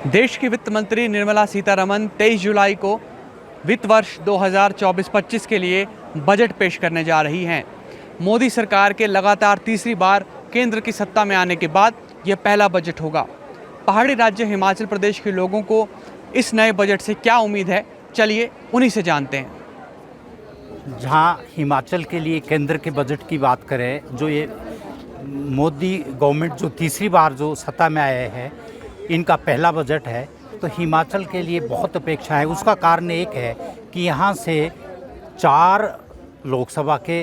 देश की वित्त मंत्री निर्मला सीतारमण 23 जुलाई को वित्त वर्ष 2024-25 के लिए बजट पेश करने जा रही हैं। मोदी सरकार के लगातार तीसरी बार केंद्र की सत्ता में आने के बाद यह पहला बजट होगा। पहाड़ी राज्य हिमाचल प्रदेश के लोगों को इस नए बजट से क्या उम्मीद है, चलिए उन्हीं से जानते हैं। जहाँ हिमाचल के लिए केंद्र के बजट की बात करें, जो ये मोदी गवर्नमेंट जो तीसरी बार जो सत्ता में आए हैं, इनका पहला बजट है, तो हिमाचल के लिए बहुत अपेक्षा है। उसका कारण एक है कि यहाँ से 4 लोकसभा के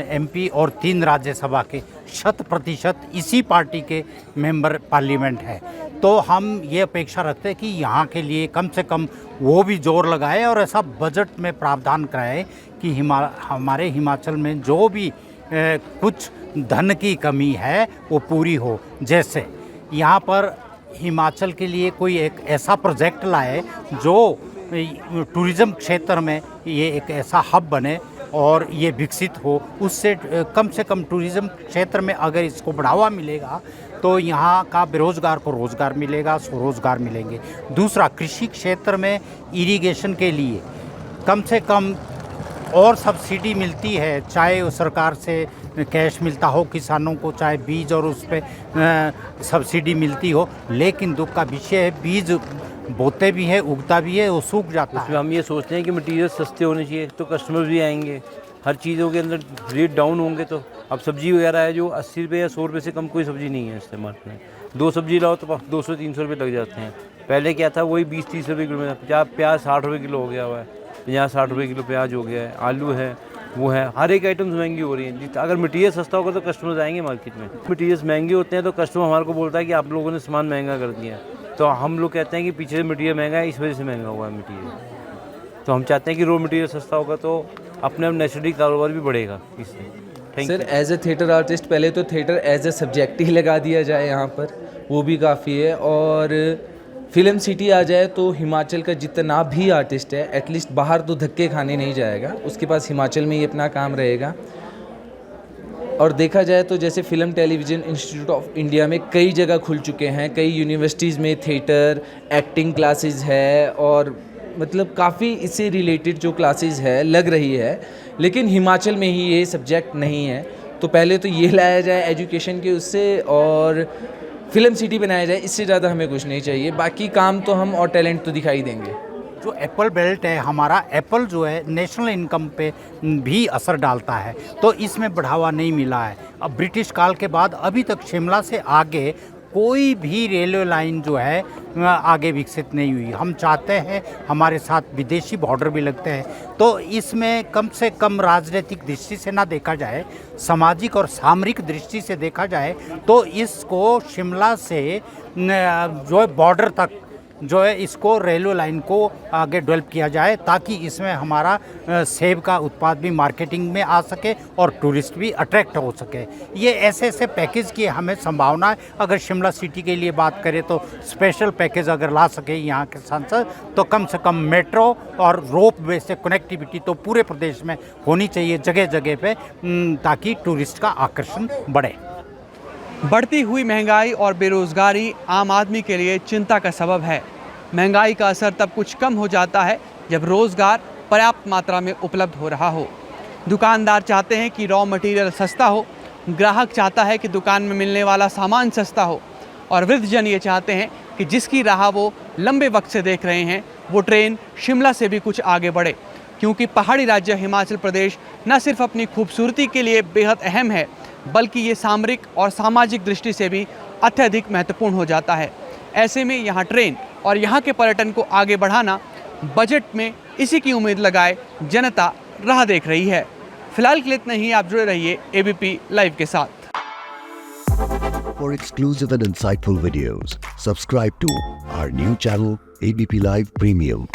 एमपी और 3 राज्यसभा के 100% इसी पार्टी के मेंबर पार्लियामेंट है। तो हम ये अपेक्षा रखते हैं कि यहाँ के लिए कम से कम वो भी जोर लगाए और ऐसा बजट में प्रावधान कराए कि हमारे हिमाचल में जो भी कुछ धन की कमी है वो पूरी हो। जैसे यहाँ पर हिमाचल के लिए कोई एक ऐसा प्रोजेक्ट लाए जो टूरिज़्म क्षेत्र में ये एक ऐसा हब बने और ये विकसित हो। उससे कम से कम टूरिज़्म क्षेत्र में अगर इसको बढ़ावा मिलेगा तो यहाँ का बेरोज़गार को रोज़गार मिलेगा, स्वरोज़गार मिलेंगे। दूसरा, कृषि क्षेत्र में इरिगेशन के लिए कम से कम और सब्सिडी मिलती है, चाहे सरकार से कैश मिलता हो किसानों को, चाहे बीज और उस पर सब्सिडी मिलती हो। लेकिन दुख का विषय है, बीज बोते भी है, उगता भी है, वो सूख जाता है। हम ये सोचते हैं कि मटीरियल सस्ते होने चाहिए तो कस्टमर भी आएंगे, हर चीज़ों के अंदर रेट डाउन होंगे। तो अब सब्जी वगैरह है जो 80 रुपये या 100 रुपये से कम कोई सब्जी नहीं है इस्तेमाल में। 2 सब्जी लाओ तो 200-300 रुपये लग जाते हैं। पहले क्या था, वही 20-30 रुपये किलो में। प्याज 60 रुपये किलो हो गया हुआ है, 50-60 रुपये किलो प्याज हो गया है, आलू है, वो है, हर एक आइटम्स महंगी हो रही हैं। अगर मटीरियल सस्ता होगा तो कस्टमर्स आएंगे मार्केट में। मटीरियल्स महंगे होते हैं तो कस्टमर हमारे को बोलता है कि आप लोगों ने सामान महंगा कर दिया। तो हम लोग कहते हैं कि पीछे से मटीरियल महंगा है, इस वजह से महंगा हुआ है मटीरियल। तो हम चाहते हैं कि रॉ मटीरियल सस्ता होगा तो अपने आप नेचुरली कारोबार भी बढ़ेगा इससे। Sir, as a theatre artist पहले तो थिएटर एज ए सब्जेक्ट ही लगा दिया जाए यहाँ पर, वो भी काफ़ी है। और फिल्म सिटी आ जाए तो हिमाचल का जितना भी आर्टिस्ट है एटलीस्ट बाहर तो धक्के खाने नहीं जाएगा, उसके पास हिमाचल में ही अपना काम रहेगा। और देखा जाए तो जैसे film television institute of India में कई जगह खुल चुके हैं, कई यूनिवर्सिटीज़ में थिएटर एक्टिंग क्लासेस है और मतलब काफ़ी इससे रिलेटेड जो क्लासेस है लग रही है। लेकिन हिमाचल में ही ये सब्जेक्ट नहीं है, तो पहले तो ये लाया जाए एजुकेशन के उससे और फिल्म सिटी बनाया जाए। इससे ज़्यादा हमें कुछ नहीं चाहिए। बाकी काम तो हम और टैलेंट तो दिखाई देंगे। जो एप्पल बेल्ट है हमारा, एप्पल जो है नेशनल इनकम पे भी असर डालता है, तो इसमें बढ़ावा नहीं मिला है। अब ब्रिटिश काल के बाद अभी तक शिमला से आगे कोई भी रेलवे लाइन जो है आगे विकसित नहीं हुई। हम चाहते हैं, हमारे साथ विदेशी बॉर्डर भी लगते हैं, तो इसमें कम से कम राजनीतिक दृष्टि से ना देखा जाए, सामाजिक और सामरिक दृष्टि से देखा जाए तो इसको शिमला से जो है बॉर्डर तक जो है इसको रेलवे लाइन को आगे डेवलप किया जाए, ताकि इसमें हमारा सेब का उत्पाद भी मार्केटिंग में आ सके और टूरिस्ट भी अट्रैक्ट हो सके। ये ऐसे ऐसे पैकेज की हमें संभावना है। अगर शिमला सिटी के लिए बात करें तो स्पेशल पैकेज अगर ला सके यहाँ के सांसद, तो कम से कम मेट्रो और रोप वे से कनेक्टिविटी तो पूरे प्रदेश में होनी चाहिए जगह जगह पे, ताकि टूरिस्ट का आकर्षण बढ़े। बढ़ती हुई महंगाई और बेरोजगारी आम आदमी के लिए चिंता का सबब है। महंगाई का असर तब कुछ कम हो जाता है जब रोजगार पर्याप्त मात्रा में उपलब्ध हो रहा हो। दुकानदार चाहते हैं कि रॉ मटेरियल सस्ता हो, ग्राहक चाहता है कि दुकान में मिलने वाला सामान सस्ता हो, और वृद्धजन ये चाहते हैं कि जिसकी राह वो लंबे वक्त से देख रहे हैं वो ट्रेन शिमला से भी कुछ आगे बढ़े। क्योंकि पहाड़ी राज्य हिमाचल प्रदेश न सिर्फ अपनी खूबसूरती के लिए बेहद अहम है, बल्कि ये सामरिक और सामाजिक दृष्टि से भी अत्यधिक महत्वपूर्ण हो जाता है। ऐसे में यहाँ ट्रेन और यहाँ के पर्यटन को आगे बढ़ाना, बजट में इसी की उम्मीद लगाए जनता राह देख रही है। फिलहाल के लिए इतना ही। आप जुड़े रहिए एबीपी लाइव के साथ। For exclusive and insightful videos, subscribe to our new channel ABP Live Premium.